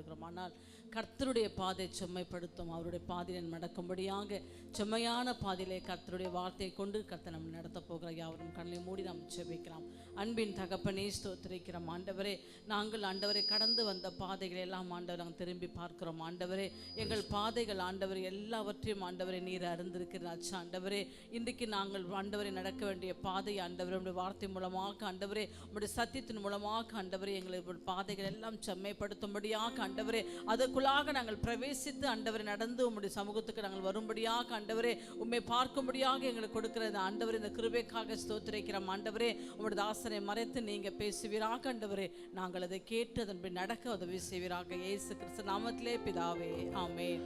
வருகிறோம். ஆனால் கர்த்தருடைய பாதை செம்மைப்படுத்தும். அவருடைய பாதையில் நடக்கும்படியாக செம்மையான பாதையிலே கர்த்தருடைய வார்த்தையை கொண்டு கர்த்தர் நம்ம நடத்த போகிற யாவரும் கண்ணை மூடி நாம் ஜெபிக்கலாம். அன்பின் தகப்பனே ஸ்தோத்திரிக்கிறோம் ஆண்டவரே. நாங்கள் ஆண்டவரை கடந்து வந்த பாதைகளை எல்லாம் ஆண்டவர் நாங்கள் திரும்பி பார்க்கிறோம் ஆண்டவரே. எங்கள் பாதைகள் ஆண்டவர் எல்லாவற்றையும் ஆண்டவரை நீர் அறிந்திருக்கிறாச்சு ஆண்டவரே. இன்றைக்கு நாங்கள் ஆண்டவரை நடக்க வேண்டிய பாதை ஆண்டவரே உடைய வார்த்தை மூலமாக ஆண்டவரே உடைய சத்தியத்தின் மூலமாக ஆண்டவரே எங்களுடைய பாதைகள் எல்லாம் செம்மைப்படுத்தும்படியாக ஆண்டவரே அதற்குள்ளாக நாங்கள் பிரவேசித்து ஆண்டவரை நடந்து உம்முடைய சமூகத்துக்கு நாங்கள் வரும்படியாக ஆண்டவரே உம்மை பார்க்கும்படியாக எங்களுக்கு கொடுக்கிற ஆண்டவரே இந்த கிருபைக்காக ஸ்தோத்திரிக்கிறோம் ஆண்டவரே. உம்முடைய தாசனை மறைத்து நீங்க பேசுவீராக ஆண்டவரே. நாங்கள் அதை கேட்டு அதன்படி நடக்க உதவி செய்வீராக. இயேசு கிறிஸ்து நாமத்திலே பிதாவே, ஆமென்.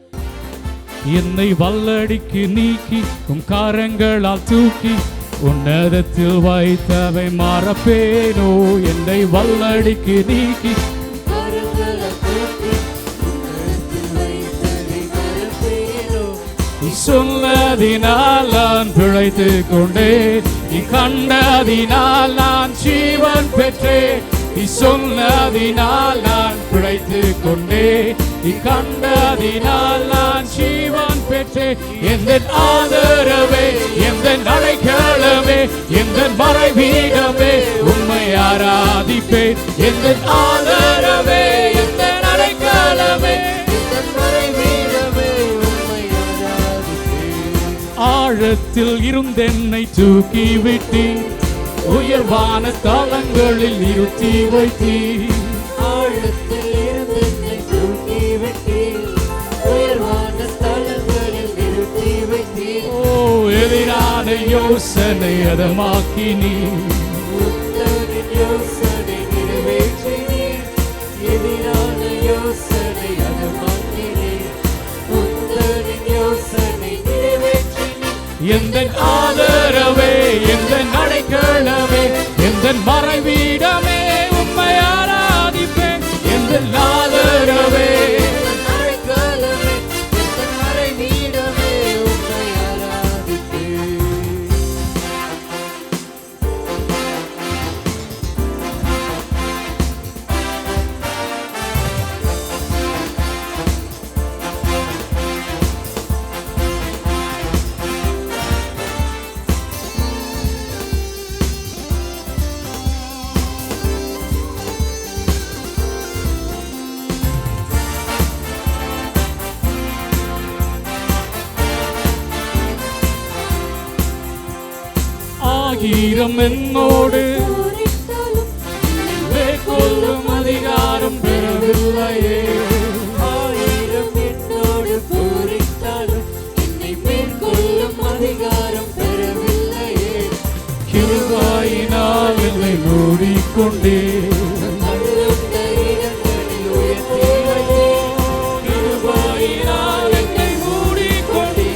என்னை வல்லடிக்கு நீக்கி உம் காரங்களால் தூக்கி உன்னதத்தில் வைத்தவை மறப்பேனோ. என்னை வல்லடிக்கு நீக்கி சொன்னதினால் நான் பிழைத்து கொண்டேன். நீ கண்டதினால் நான் ஜீவன் பெற்றேன். நீ சொன்னதினால் நான் பிழைத்து கொண்டேன். நீ கண்டதினால் நான் ஜீவன் பெற்றேன். எந்த ஆதரவே, எந்த அடைக்கலமே, எந்த மறைவீடமே உம்மை ஆராதிப்பேன். எந்த ஆதரவே, எந்த அடைக்கலமே, ஆழத்தில் இருந்தென்னை தூக்கி விட்டீர். உயர்வான தலங்களில் நிறுத்தி வைத்தீர். ஆழத்தில் இருந்தென்னை தூக்கி விட்டீர். உயர்வான தலங்களில் நிறுத்தி வைத்தீர். ஓ எதிரான யோசனை அதமாக்கினீர். உத்தரின் யோசனை நிறைவேற்றினீர். எதிரான யோசனை அதமாக்கினீர். உத்தரின் யோசனை நிறைவேற்றினீர். எந்த ஆதரவே, எந்த அடைக்கலமே, எந்த மறைவீடமே உம்மை ஆராதிப்பேன். எந்த ஆதரவே, அடைக்கலமே, எந்த மறைவீடமே உம்மை ஆராதிப்பேன். ஆயிரம் என்னோடு மேற்கொள்ளும் அதிகாரம் பெறவில்லையே. ஆயிரம் என்னோடு போரிட்டாலும் என்னை மேற்கொள்ளும் அதிகாரம் பெறவில்லையே. கிருபையினால் என்னை மூடிக்கொண்டே. தள்ளுண்ட இடங்களில் உயர்த்தி வைத்தீர். கிருபையினால் என்னை மூடிக்கொண்டே.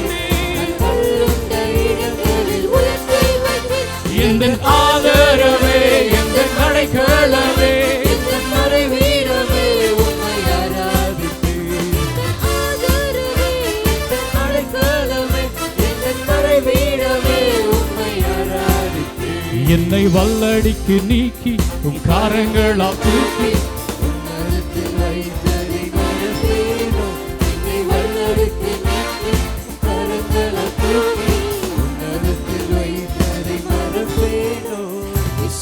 தள்ளுண்ட இடங்களில் உயர்த்தி வைத்தீர். எந்த ஆதரவே, எந்த அடைக்கலமே, எந்த மறைவீடமே உம்மை ஆராதிப்பேன். ஆதரவே, எந்த அடைக்கலமே, எந்த மறைவீடமே உம்மை ஆராதிப்பேன். என்னை வல்லடிக்கு நீக்கி உம் காரங்களால் தூக்கி உன்னதத்தில் வைத்ததை மறப்பேனோ. என்னை வல்லடிக்கு நீக்கி கரங்களால் தூக்கி உன்னதத்தில் வைத்ததை மறப்பேனோ.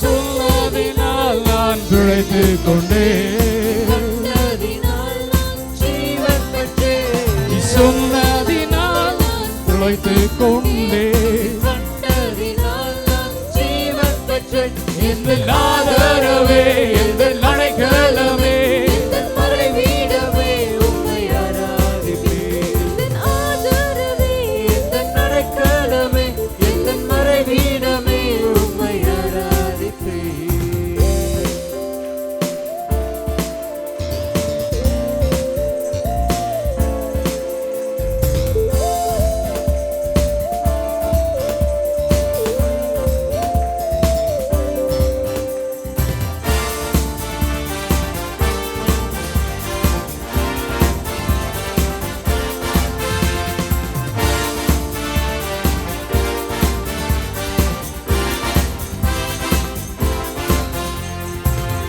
சொன்னதினால் நான் பிழைத்து கொண்டேன். கண்டதினால் நான் ஜீவன் பெற்றேன். சொன்னதினால் நான் பிழைத்து கொண்டேன். கண்டதினால் நான் ஜீவன் பெற்றேன். எந்த ஆதரவே, எந்த அடைக்கலமே, எந்த மறைவீடமே உம்மை ஆராதிப்பேன். எந்த ஆதரவே, எந்த அடைக்கலமே, எந்த மறைவீடமே உம்மை ஆராதிப்பேன்.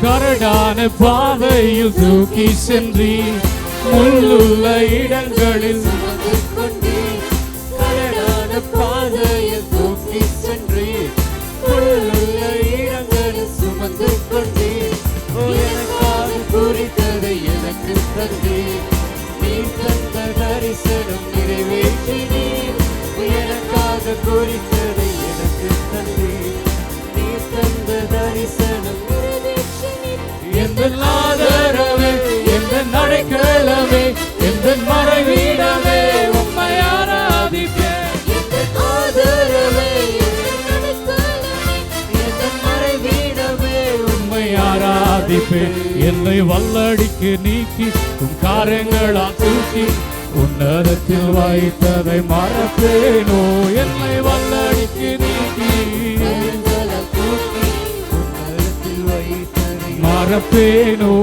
கரடான பாதையில் தூக்கி சென்றீர், முள்ளுள்ள இடங்களில் சுமந்து கொண்டீர். கரடான பாதையில் தூக்கி சென்றீர், முள்ளுள்ள இடங்களில் சுமந்து கொண்டீர். எனக்காக குறித்ததை எனக்கு தந்தீர், நீ தந்த தரிசனம் நிறைவேற்றினீர். எனக்காக குறித்ததை எனக்கு தந்தீர், நீ தந்த தரிசனம் நிறைவேற்றினீர். எந்த ஆதரவே, எந்த நடைக்கலமே, எந்த மறைவீடமே, உம்மை ஆராதிப்பேன். எந்த ஆதரவே, எந்த மறைவீடமே, உம்மை ஆராதிப்பேன். என்னை வல்லடிக்கு நீக்கி உன் காரியங்களால் தூக்கி உன்னதத்தில் வைத்ததை மறப்பேனோ. என்னை வல்லடிக்கு நீக்கி கரங்களால் தூக்கி உன்னதத்தில் வைத்ததை மறப்பேனோ.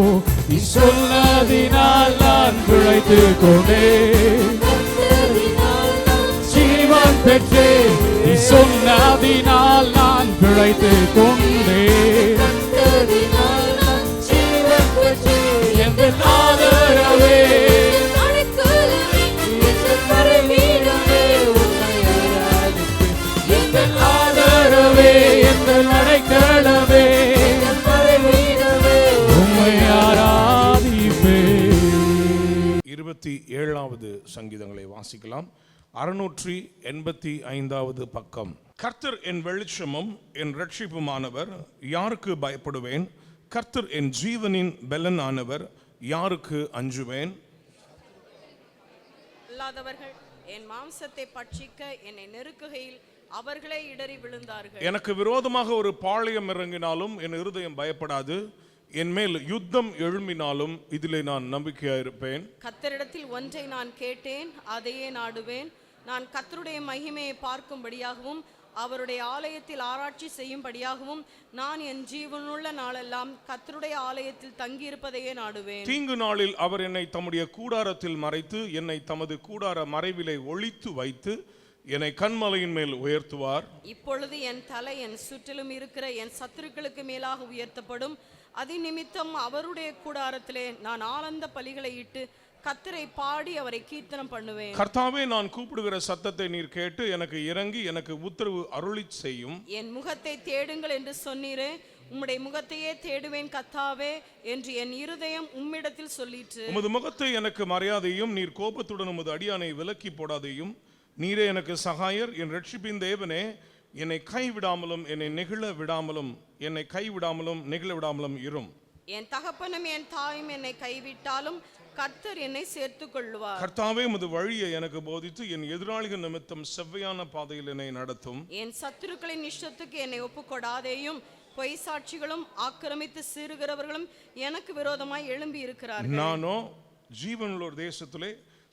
நீ சொன்னதினால் நான் பிழைத்துக் கொண்டேன், கண்டதினால் நான் ஜீவன் பெற்றேன். நீ சொன்னதினால் நான் பிழைத்துக் கொண்டேன். கண்டதினால் நான் ஜீவன் பெற்றேன். எந்த ஆதரவே, அடைக்கலமே, எந்த மறைவீடமே, உம்மை ஆராதிப்பேன். எந்த ஆதரவே, எந்த நடைக்கலமே, எந்த மறைவீடமே, உம்மை ஆராதிப்பேன். 27வது சங்கீதங்களை வாசிக்கலாம். 685வது பக்கம். கர்த்தர் என் வெளிச்சமும் என் இரட்சிப்புமானவர், யாருக்கு பயப்படுவேன்? கர்த்தர் என் ஜீவனின் பெலன் ஆனவர், யாருக்கு அஞ்சுவேன்? இல்லாதவர்கள் என் மாம்சத்தை பட்சிக்க என்னை நெருக்குகையில் அவர்களே இடறி விழுந்தார்கள். எனக்கு விரோதமாக ஒரு பாளையம் இறங்கினாலும் என் இருதயம் பயப்படாது. என் மேல் யுத்தம் எழும்பினாலும் இதிலே நான் நம்பிக்கையாயிருப்பேன். கர்த்தரிடத்தில் ஒன்றை நான் கேட்டேன், அதையே நாடுவேன். நான் கர்த்தருடைய மகிமையை பார்க்கும்படியாகவும் அவருடைய ஆலயத்தில் ஆராய்ச்சி செய்யும்படியாகவும் நான் என் ஜீவனுள்ள நாளெல்லாம் கர்த்தருடைய ஆலயத்தில் தங்கியிருப்பதையே நாடுவேன். தீங்கு நாளில் அவர் என்னை தம்முடைய கூடாரத்தில் மறைத்து என்னை தமது கூடார மறைவிலை ஒளித்து வைத்து என்னை கன்மலையின் மேல் உயர்த்துவார். இப்பொழுது என் தலை என் சுற்றிலும் இருக்கிற என் சத்துருக்களுக்கு மேலாக உயர்த்தப்படும். அதி நிமித்தம் அவருடைய கூடாரத்திலே நான் ஆனந்த பலிகளை இட்டு கர்த்தரை பாடி அவரை கீர்த்தனம் பண்ணுவேன். கர்த்தாவே, நான் கூப்பிடுகிற சத்தத்தை நீர் கேட்டு எனக்கு இறங்கி எனக்கு உத்தரவு அருளிச் செய்யும். என் முகத்தை தேடுங்கள் என்று சொன்னீரே, உம்முடைய முகத்தையே தேடுவேன் கர்த்தாவே என்று என் இருதயம் உம்மிடத்தில் சொல்லிற்று. உமது முகத்தை எனக்கு மறையாதையும் நீர் கோபத்துடன் உமது அடியானை விலக்கி போடாதையும். நீரே எனக்கு சகாயர், என் ரட்சிப்பின் தேவனே. என்னை கைவிடாமலும் என்னை நெகிழ விடாமலும் என்னை கைவிடாமலும் நெகிழ விடாமலும் இரும். என் தகப்பனும் என் தாயும் என்னை கைவிட்டாலும் கர்த்தர் என்னை சேர்த்துக் கொள்வார். கர்த்தாவே, உமது வழியை எனக்கு போதித்து என் எதிராளிகள் நிமித்தம் செவ்வையான பாதையில் என்னை நடத்தும். என் சத்துருக்களின் இஷ்டத்துக்கு என்னை ஒப்புக்கொடாதேயும். பொய் சாட்சிகளும் ஆக்கிரமித்து சீறுகிறவர்களும் எனக்கு விரோதமாய் எழும்பி இருக்கிறார்கள். நானோ ஜீவனுள்ள தேசத்திலே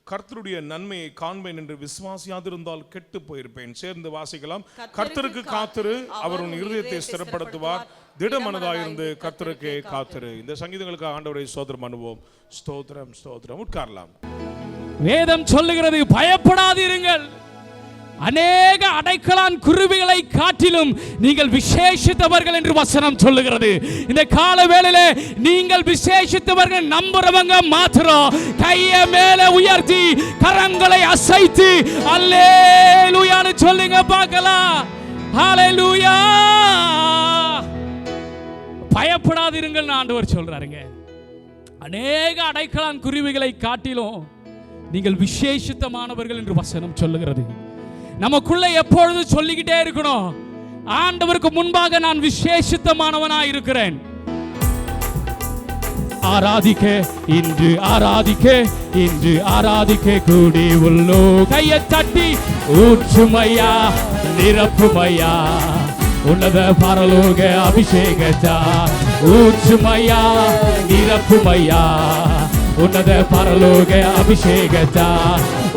கர்த்தருடைய நன்மையை காண்பேன் என்று விசுவாசியாதிருந்தால் கெட்டு போயிருப்பேன். சேர்ந்து வாசிக்கலாம். கர்த்தருக்கு காத்திரு, அவர் உன் இருதயத்தை ஸ்திரப்படுத்துவார். திடமனதாயிருந்து கர்த்தருக்கே காத்திரு. இந்த சங்கீதங்களுக்கு ஆண்டவரை ஸ்தோத்திரம் பண்ணுவோம். ஸ்தோத்திரம், ஸ்தோத்திரம். உட்காரலாம். வேதம் சொல்லுகிறது, பயப்படாதிருங்கள். அநேக அடைக்கலான் குருவிகளை காட்டிலும் நீங்கள் விசேஷித்தவர்கள் என்று வசனம் சொல்லுகிறது. இந்த கால வேளையிலே நீங்கள் விசேஷித்தவர்கள் நம்புறவங்க மாத்திரம் கையை மேலே உயர்த்தி கரங்களை அசைத்து அல்லேலூயான்னு சொல்லுங்க பார்க்கலாம். ஹல்லேலூயா. பயப்படாதிருங்கள் ஆண்டவர் சொல்றாருங்க. அநேக அடைக்கலான் குருவிகளை காட்டிலும் நீங்கள் விசேஷித்தமானவர்கள் என்று வசனம் சொல்லுகிறது. நமக்குள்ள எப்பொழுது சொல்லிக்கிட்டே இருக்கணும், ஆண்டவருக்கு முன்பாக நான் விசேஷித்தமானவனா இருக்கிறேன். ஆராதிக்க இன்று ஆராதிக்க இன்று ஆராதிக்க கூடி உள்ளோ. கையை தட்டி ஊற்றுமையா நிரப்புமையா உன்னத பரலோக அபிஷேகத்தா. ஊற்றுமையா நிரப்புமையா உன்னத பரலோக அபிஷேகத்தா.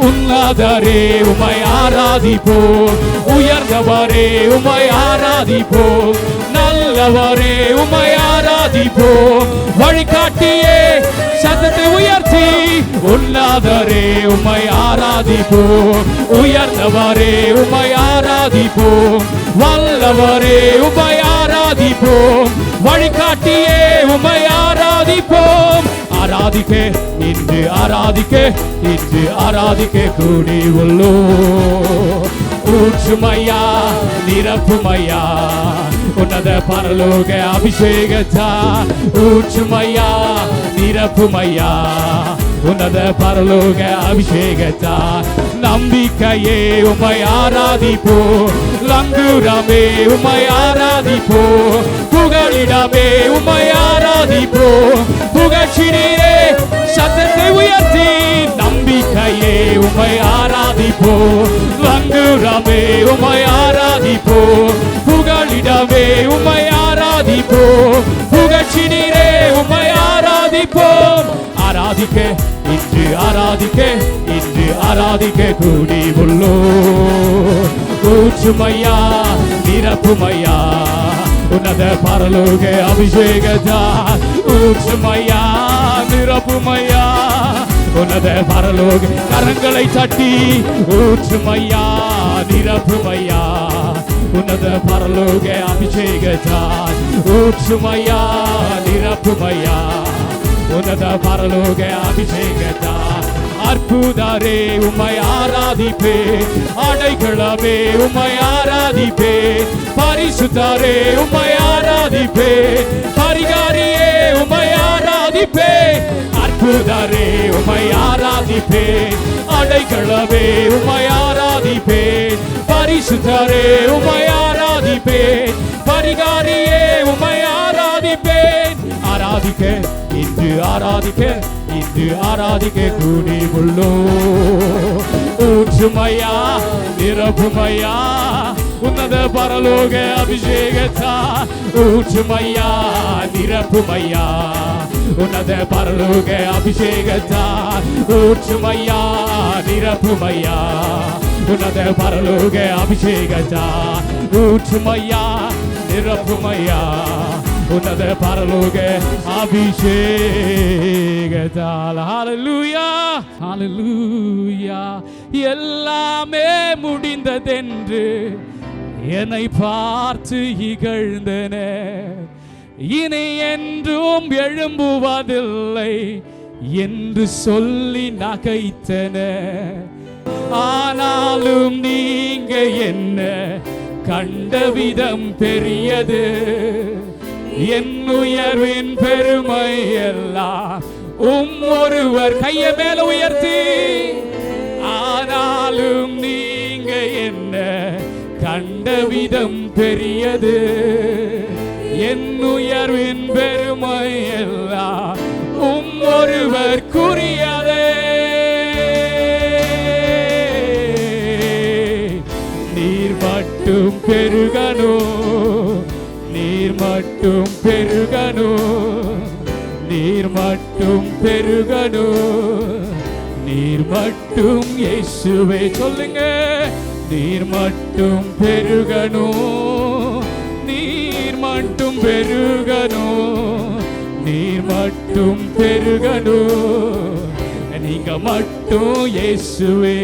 உன்னதரே உம்மை ஆராதிப்போம், உயர்ந்தவரே உம்மை ஆராதிப்போம், நல்லவரே உம்மை ஆராதிப்போம். வழிகாட்டியே சத்தத்தை உயர்த்தி உன்னதரே உம்மை ஆராதிப்போம், உயர்ந்தவரே உம்மை ஆராதிப்போம், வல்லவரே உம்மை ஆராதிப்போம், வழிகாட்டியே உம்மை ஆராதிப்போம். ஆராதிக்க இன்று ஆராதிக்க இன்று ஆராதிக்க கூடி உள்ளோம். ஊற்றுமையா நிரப்புமையா உன்னத பரலோக அபிஷேகத்தா. ஊற்றுமையா நிரப்புமையா உன்னத பரலோக அபிஷேகத்தா. நம்பிக்கையே உம்மை ஆராதிப்போ. லங்குரமே உம்மை ஆராதிப்போ. புகழிடமே உம்மை ஆராதிப்போ. புகழ்ச்சினீரே சத்தத்தை உயர்த்தி. நம்பிக்கையே உம்மை ஆராதிப்போ. லங்குரமே உம்மை ஆராதிப்போ. புகழிடமே உம்மை ஆராதிப்போ. புகழ்ச்சினீரே உம்மை ஆராதிப்போம். ஆராதிக்க இன்று ஆராதிக்க இன்று ஆராதிக்க கூடி உள்ளோம். ஊற்றுமையா நிரப்புமையா உன்னத பரலோக அபிஷேகத்தா. ஊற்றுமையா நிரப்புமையா உன்னத பரலோக. கரங்களை தட்டி ஊற்றுமையா நிரப்புமையா உன்னத பரலோக அபிஷேகத்தா. ஊற்றுமையா நிரப்புமையா உன்னத பரலோக அபிஷேகத்தா. அற்புதரே உம்மை ஆராதிப்பே. அடைக்கலமே உம்மை ஆராதிப்பே. பரிசுத்தரே உம்மை ஆராதிப்பே. பரிகாரியே உம்மை ஆராதிப்பே. அற்புதரே உம்மை ஆராதிப்பே. அடைக்கலமே உம்மை ஆராதிப்பே. பரிசுத்தரே உம்மை ஆராதிப்பே. பரிகாரியே உம்மை ஆராதிப்பேன். ஆராதிக்க இன்று ஆராதிக்க இன்று ஆராதிக்க கூடி உள்ளோம். ஊற்றுமையா நிரப்புமையா உன்னத பரலோக அபிஷேகத்தா. ஊற்றுமையா நிரப்புமையா உன்னத பரலோக அபிஷேகத்தா. ஊற்றுமையா நிரப்புமையா உன்னத பரலோக அபிஷேகத்தா. ஊற்றுமையா நிரப்புமையா உன்னத பரலோக அபிஷேகத்தால். ஹல்லேலூயா ஹல்லேலூயா. எல்லாமே முடிந்ததென்று என்னை பார்த்து இகழ்ந்தன. இனி என்றும் எழும்புவதில்லை என்று சொல்லி நகைத்தன. ஆனாலும் நீங்க என்ன கண்ட விதம் பெரியது. என் உயர்வின் பெருமை எல்லாம் ஒருவர் கைய மேல உயர்த்தி. ஆனாலும் நீங்க என்ன கண்ட விதம் பெரியது. என் உயர்வின் பெருமை எல்லாம் ஒருவர் குறியதே. நீர் மட்டும் பெருகணும். நீர் மட்டும் பெருகணும். நீர் மட்டும் பெருகணும். நீர் மட்டும் இயேசுவே சொல்லுங்க. நீர் மட்டும் பெருகணும். நீர் மட்டும் பெருகணும். நீர் மட்டும் பெருகணும். நீங்க மட்டும் இயேசுவே.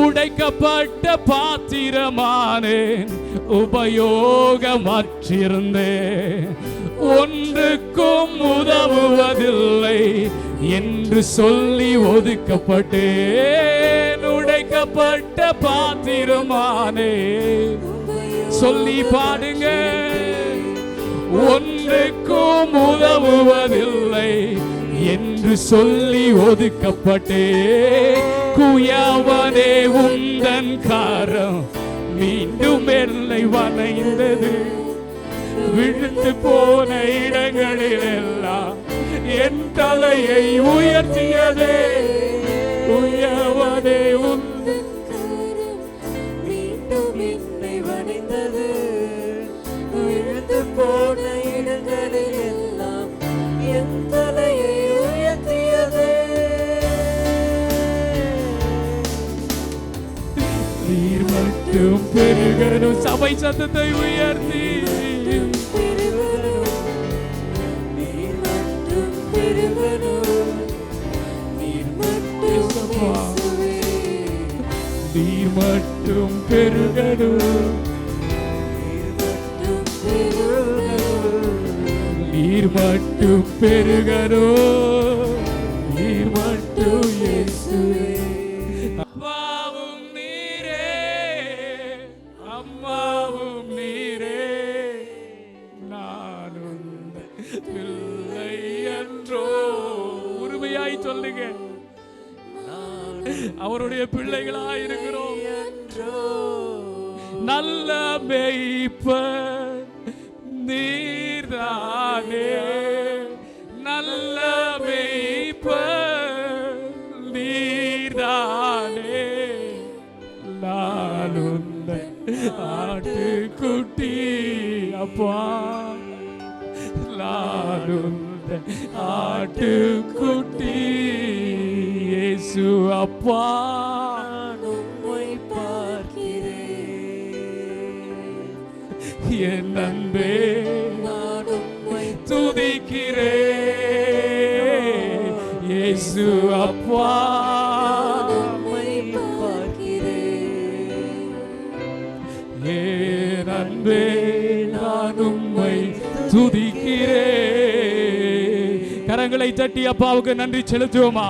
உடைக்கப்பட்ட பாத்திரமானேன் உபயோகமற்றிருந்தேன். ஒன்றுக்கும் உதவுவதில்லை என்று சொல்லி ஒதுக்கப்பட்டேன். உடைக்கப்பட்ட பாத்திரமானேன் சொல்லி பாடுங்க. ஒன்றுக்கும் உதவுவதில்லை என்று சொல்லி ஒதுக்கப்பட்டே. குயவனே உந்தன் காரம் மீண்டும் என்னை வணைந்தது. விழுந்து போன இடங்களில் எல்லாம் என் தலையை உயர்த்தியதே. குயவனே உந்தன் காரம் மீண்டும் என்னை வணைந்தது. விழுந்து போன இடங்களில் எல்லாம் என் தலையை உயர்த்தியதே. நீர் மட்டும் பெருகணும். சபை சத்தத்தை உயர்த்தி. நீர் மட்டும் பெருகணும். நீர் மட்டும் நீர் மட்டும் பெருகணும். நீர் மட்டும் பெருகணும். நீர் மட்டும் பெருகணும், நீர் மட்டும் இயேசுவே. அப்பாவும் நீரே, அம்மாவும் நீரே, நான் உந்தன் பிள்ளை என்றோ. உரிமையாய் சொல்லுங்க, அவருடைய பிள்ளைகளாய் இருக்கிறோம். நல்ல மேய்ப்பர் நீர்தானே, நல்ல மேய்ப்பர் நீர்தானே, நான் உந்தன் ஆட்டுக்குட்டி அப்பா, நான் உந்தன் ஆட்டுக்குட்டி இயேசு அப்பா. உம்மை பார்க்கிறேன், என் அன்பே நான் உம்மை துதிக்கிறேன் இயேசு அப்பா. உம்மை பார்க்கிறேன், என் அன்பே நான் உம்மை துதிக்கிறேன். கரங்களை தட்டி அப்பாவுக்கு நன்றி செலுத்துவோமா?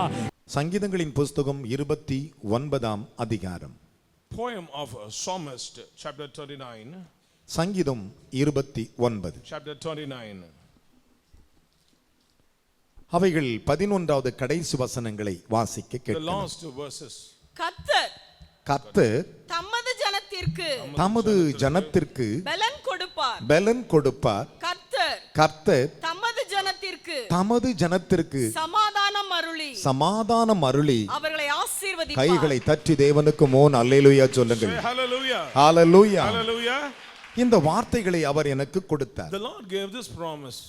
சங்கீதங்களின் புஸ்தகம் 29ஆம் அதிகாரம். Poem of a Psalmist, chapter 39. சங்கீதம் 29. Chapter 29. அவைகள் 11வது கடைசி வசனங்களை வாசிக்க The கேட்கலாம். last two verses. கர்த்தர் கர்த்தர் தமது ஜனத்திற்கு தமது ஜனத்திற்கு பலன் கொடுப்பார். பலன் கொடுப்பார். கர்த்தர் கர்த்தர் தமது ஜனத்திற்கு தமது ஜனத்திற்கு சமாதானம் அருளி சமாதானம் அருளி அவர்களை ஆசீர்வதிப்பார். கைகளை தட்டி தேவனுக்கு மோன் அல்லேலூயா சொல்லுங்கள். Say hallelujah. ஹalleluya. Hallelujah. இந்த வார்த்தைகளை அவர் எனக்கு கொடுத்தார். The Lord gave this promise.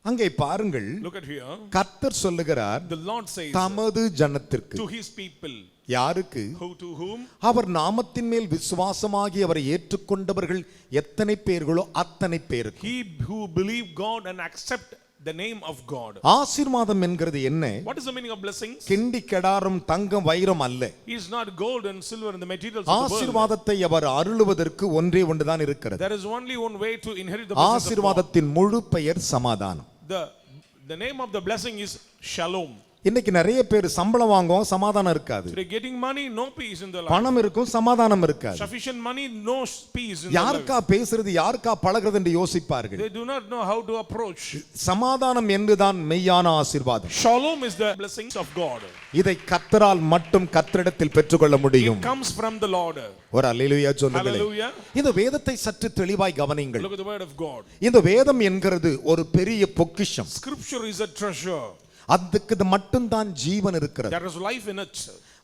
அங்கே பாருங்கள், Look at here. கர்த்தர் சொல்லுகிறார் The Lord says தமது ஜனத்திற்கு. to his people. யாருக்கு? To whom? அவர் நாமத்தின் மேல் விசுவாசமாகி அவரை ஏற்றுக்கொண்டவர்கள் எத்தனை பேர்களோ அத்தனை பேருக்கு. He who believe God and accept the name of God. ஆசீர்வாதம் என்கிறது என்ன? What is the meaning of blessings? கிண்டி கெடாரும் தங்கம் வைரம் அல்ல. He is not gold and silver and the materials of the world. ஆசீர்வாதத்தை அவர் அருளுவதற்கு ஒன்றே ஒன்றுதான் இருக்கிறது. There is only one way to inherit the blessings of God. ஆசீர்வாதத்தின் முழு பெயர் சமாதானம். The name of the blessing is Shalom. இன்னைக்கு நிறைய பேர் சம்பளம் வாங்குவோம், சமாதானம் இருக்காது. They getting money, no peace in their life. பணம் இருக்கும், சமாதானம் இருக்காது. Sufficient money, no peace in their life. யாருக்கா பேசுறது, யாருக்கா பழகிறது என்று யோசிப்பார்கள். They do not know how to approach. சமாதானம் என்றுதான் மெய்யான ஆசீர்வாதம். Shalom is the blessings of God. இதை கர்த்தரால் மட்டும் கர்த்தரிடத்தில் பெற்றுக்கொள்ள முடியும். It comes from the Lord. ஒரு அல்லேலூயா சொல்லுங்களேன். Hallelujah. இந்த வேதத்தை சற்று தெளிவாய் கவனியுங்கள். Look at the word of God. இந்த வேதம் என்கிறது ஒரு பெரிய பொக்கிஷம். Scripture is a treasure. அதுக்கு மட்டும்தான் ஜீவன் இருக்கிறது. There is life in it.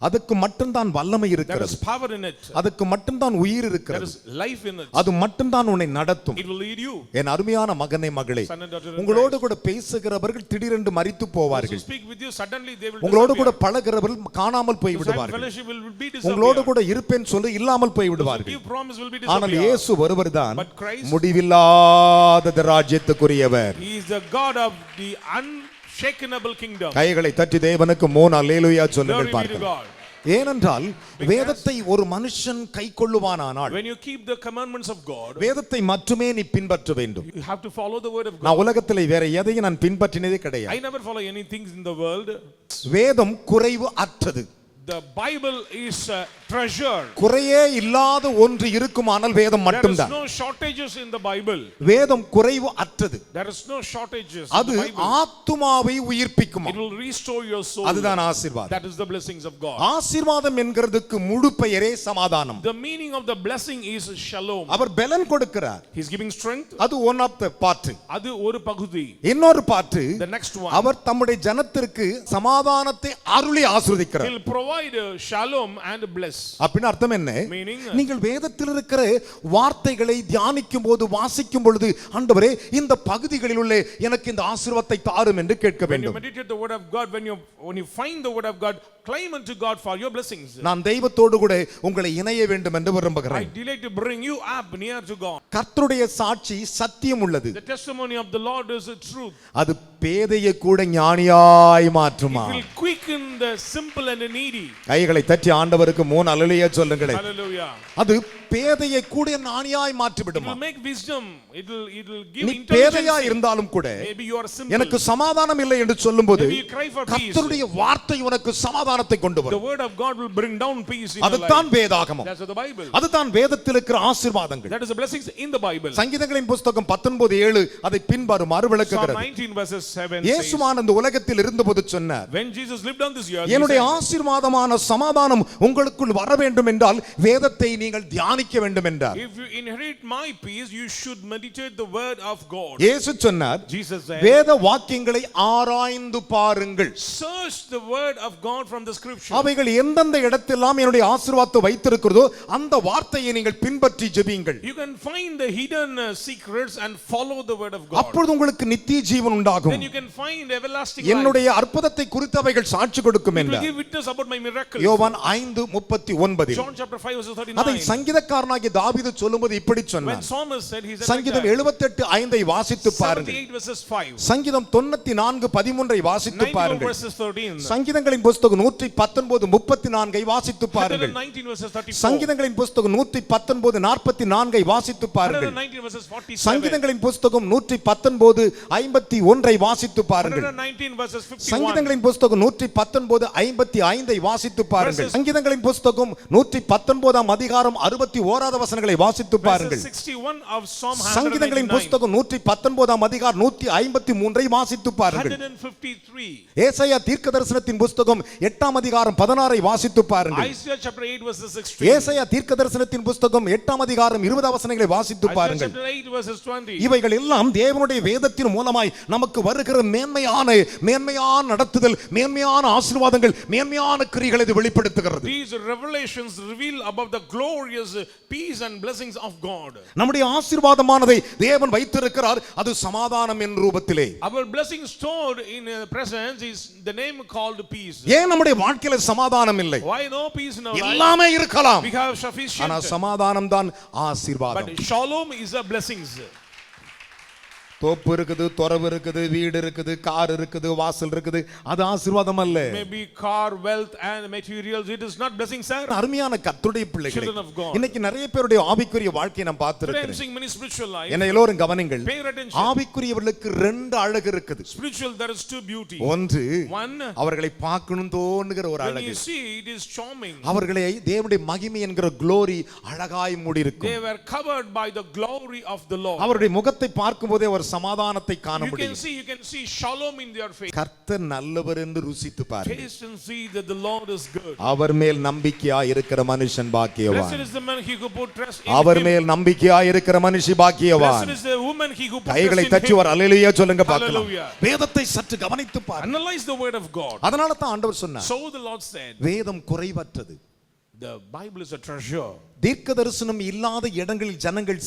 அதுக்கு மட்டும்தான் வல்லமை There இருக்கிறது. is power in it. அதுக்கு மட்டும்தான் உயிர் There இருக்கிறது. is life in it. அது மட்டும்தான் உன்னை நடத்தும். It will lead you. என் அருமையான மகனே மகளே, Son and daughter in உங்களோடு Christ. கூட பேசுகிறவர்கள் திடீரென்று மரித்து To போவார்கள். speak with you, suddenly they will உங்களோடு கூட disappear. பழகிறவர்கள் காணாமல் போய் To have விடுவார்கள். fellowship will be உங்களோடு disappear. கூட இருப்பேன் சொல்லி இல்லாமல் போய் To விடுவார்கள். give promise will be ஆனால் disappear. இயேசு ஒருவர்தான் But Christ, முடிவில்லாத ராஜ்யத்துக்குரியவர். He is the God of the unshakenable kingdom. கைகளை தட்டி தேவனுக்கு மோன் அல்லேலூயா சொல்லுங்கள் Glory be to பார்க்கலாம். God. ஏனென்றால் வேதத்தை ஒரு மனுஷன் கைக்கொள்ளுவானானால், When you keep the commandments of God, வேதத்தை மட்டுமே நீ பின்பற்ற வேண்டும். you have to follow the word of God. நான் உலகத்திலே வேற எதையும் நான் பின்பற்றினதே கிடையாது. I never follow anything in the world. வேதம் குறைவு அற்றது. The Bible is a treasure. குறையே இல்லாத ஒன்று இருக்குமானால் வேதம் There is மட்டும்தான். no shortages in the Bible. வேதம் குறைவு அற்றது. There is no shortages in அது the Bible. ஆத்துமாவை உயிர்ப்பிக்குமா. It will restore your soul. அதுதான் ஆசீர்வாதம். That is the blessings of God. ஆசீர்வாதம் என்கிறதுக்கு முழு பெயரே சமாதானம். The meaning of the blessing is shalom. அவர் பலன் கொடுக்கிறார். He is giving strength. அது ஒன் ஆஃப் த பார்ட். அது ஒரு பகுதி. இன்னொரு பார்ட், The next one. அவர் தம்முடைய ஜனத்திற்கு சமாதானத்தை அருளி ஆசீர்வதிக்கிறார். He'll provide shalom and bless. அப்படின்னு அர்த்தம் என்ன? Meaning, நீங்கள் வேதத்தில் இருக்கிற வார்த்தைகளை தியானிக்கும் போது, வாசிக்கும் பொழுது, ஆண்டவரே இந்த பகுதிகளில் உள்ள எனக்கு இந்த ஆசீர்வாதத்தை தாரும் என்று கேட்க when you வேண்டும். meditate the word of God, when you find the word of God, claim unto God for your blessings. நான் தெய்வத்தோடு கூட உங்களை இணைய வேண்டும் என்று I விரும்புகிறேன். delight to bring you up near to God. கர்த்தருடைய சாட்சி சத்தியம் உள்ளது. The testimony of the Lord is the truth. அது பேதையை கூட ஞானியாய் மாற்றுமா. It will quicken the simple and the needy. கைகளை தட்டி ஆண்டவருக்கு மூணு அல்லேலூயா சொல்லுங்களேன். Hallelujah. அது பேதையை கூட ஞானியாய் மாற்றி It விடுமா. will make wisdom. It will give நீ பேதையா intelligence. இருந்தாலும் கூட Maybe you are simple. எனக்கு சமாதானம் இல்லை என்று சொல்லும்போது Maybe you cry for peace. கர்த்தருடைய வார்த்தை உனக்கு சமாதானத்தை கொண்டு The வரும். word of God will bring down peace in your அதுதான் life. வேதாகமம். That's what the Bible. அதுதான் வேதத்தில் இருக்கிற ஆசீர்வாதங்கள். That is the blessings in the Bible. சங்கீதங்களின் புத்தகம் 19:7 அதை பின்வருமாறு Psalm விளக்குகிறது. 19 verses 7 says, இயேசுவான் இந்த உலகத்தில் இருந்தபோது சொன்னார், when Jesus lived on this earth, he என்னுடைய said, ஆசீர்வாதமான சமாதானம் உங்களுக்குள் வர வேண்டும் என்றால் வேதத்தை நீங்கள் தியானிக்க வேண்டும் என்றார். if you inherit my peace, you should meditate the word of God. இயேசு சொன்னார், Jesus said, வேத வாக்கியங்களை ஆராய்ந்து பாருங்கள். search the word of God from the scripture. அவைகள் எந்தெந்த இடத்தெல்லாம் என்னுடைய ஆசீர்வாதத்தை வைத்திருக்கிறதோ அந்த வார்த்தையை நீங்கள் பின்பற்றி ஜெபியுங்கள். You can find the hidden secrets and follow the word of God. அப்பொழுது உங்களுக்கு நித்திய ஜீவன் உண்டாகும். Then you can find everlasting life. என்னுடைய அற்புதத்தை குறித்து அவைகள் சாட்சி கொடுக்கும் It will என்றார். give witness about my miracle. யோவான் 5:39. John chapter 5 verse அதை 39. சங்கீதக்காரனாகிய தாவீது சொல்லும்போது இப்படி When சொன்னார். Psalmist said, he said சங்கீதம் like that. 78:5 வாசித்து பாருங்கள். 78 verses 5. சங்கீதம் 94:13 வாசித்து 91 பாருங்கள். verses 13. சங்கீதங்களின் புத்தகம் 119:34 வாசித்து பாருங்கள். 119 verses 34. சங்கீதங்களின் புத்தகம் 119:44 வாசித்து பாருங்கள். 119 verses 47. சங்கீதங்களின் புத்தகம் 119:51 வாசித்து பாருங்கள். 119 verses 51. சங்கீதங்களின் புத்தகம் 119:55 வாசித்து பாருங்கள். சங்கீதங்களின் புத்தகம் 119 அதிகாரம் 61 வசனங்களை வாசித்து பாருங்கள். Verses 61 of Psalm சங்கீதங்களின் 119. புத்தகம் 119 அதிகாரம் 153 வாசித்து பாருங்கள். 153. ஏசாயா தீர்க்கதரிசனத்தின் புத்தகம் 8 அதிகாரம் 16 வாசித்து பாருங்கள். Isaiah chapter 8 verses 16. ஏசாயா தீர்க்கதரிசனத்தின் புத்தகம் 8 அதிகாரம் 20 வசனங்களை வாசித்து Isaiah பாருங்கள். chapter 8 verses 20. இவைகள் எல்லாம் தேவனுடைய வேதத்தின் மூலமாய் நமக்கு வருகிற மேன்மையான நடத்துதல், மேன்மையான ஆசீர்வாதங்கள், மேன்மையான கிரியைகளை இது வெளிப்படுத்துகிறது. These revelations reveal about the glorious peace and blessings of God. நம்முடைய ஆசீர்வாதமானதை தேவன் வைத்திருக்கிறார், அது சமாதானம் என்ற ரூபத்திலே. Our blessing stored in presence is the name called peace. ஏன் நம்முடைய வாழ்க்கையில சமாதானம் இல்லை? Why no peace in our life? எல்லாமே இருக்கலாம், We have sufficient. ஆனா சமாதானம் தான் ஆசீர்வாதம். But shalom is a blessings. தோப்பு இருக்குது, துறவு இருக்குது, வீடு இருக்குது, கார் இருக்குது, வாசல் இருக்குது, அது ஆசீர்வாதம் அல்ல. Maybe car, wealth and materials, it is not blessing, sir. அருமையான கர்த்தருடைய பிள்ளைகளே, Children of God. இன்னைக்கு நிறைய பேருடைய ஆவிக்குரிய வாழ்க்கையை நான் Today I'm பார்த்திருக்கிறேன். seeing many spiritual life. என்ன எல்லோரும் கவனிங்கள். Pay attention. ஆவிக்குரியவர்களுக்கு 2 அழகு இருக்குது. Spiritual, there is 2 beauty. ஒன்று, One, அவர்களை பார்க்கணும் தோணுகிற ஒரு when அழகு. you see, it is charming. அவர்களை தேவனுடைய மகிமை என்கிற glory அழகாய் மூடி இருக்கும். They were covered by the glory of the Lord. அவருடைய முகத்தை பார்க்கும்போதே ஒரு சமாதானத்தை காண You முடியும். can see shalom in their face. கர்த்தர் நல்லவர் என்று ருசித்து பாருங்கள். Taste and see that the Lord is good. அவர் மேல் நம்பிக்கையாய் இருக்கிற மனுஷன் பாக்கியவான். Blessed is the man he who put trust in our him. மேல் நம்பிக்கையாய் இருக்கிற மனுஷி பாக்கியவான். Blessed is the woman he who put கைகளை trust in தட்டி him. ஒரு அல்லேலூயா சொல்லுங்க பார்க்கலாம். Hallelujah. வேதத்தை சற்று கவனித்து பாருங்கள். Analyze the word of God. அதனால தான் ஆண்டவர் சொன்னார், So the Lord said, வேதம் குறைவற்றது. the Bible is a treasure. தீர்க்க தரிசனம் இல்லாத இடங்களில் ஜனங்கள்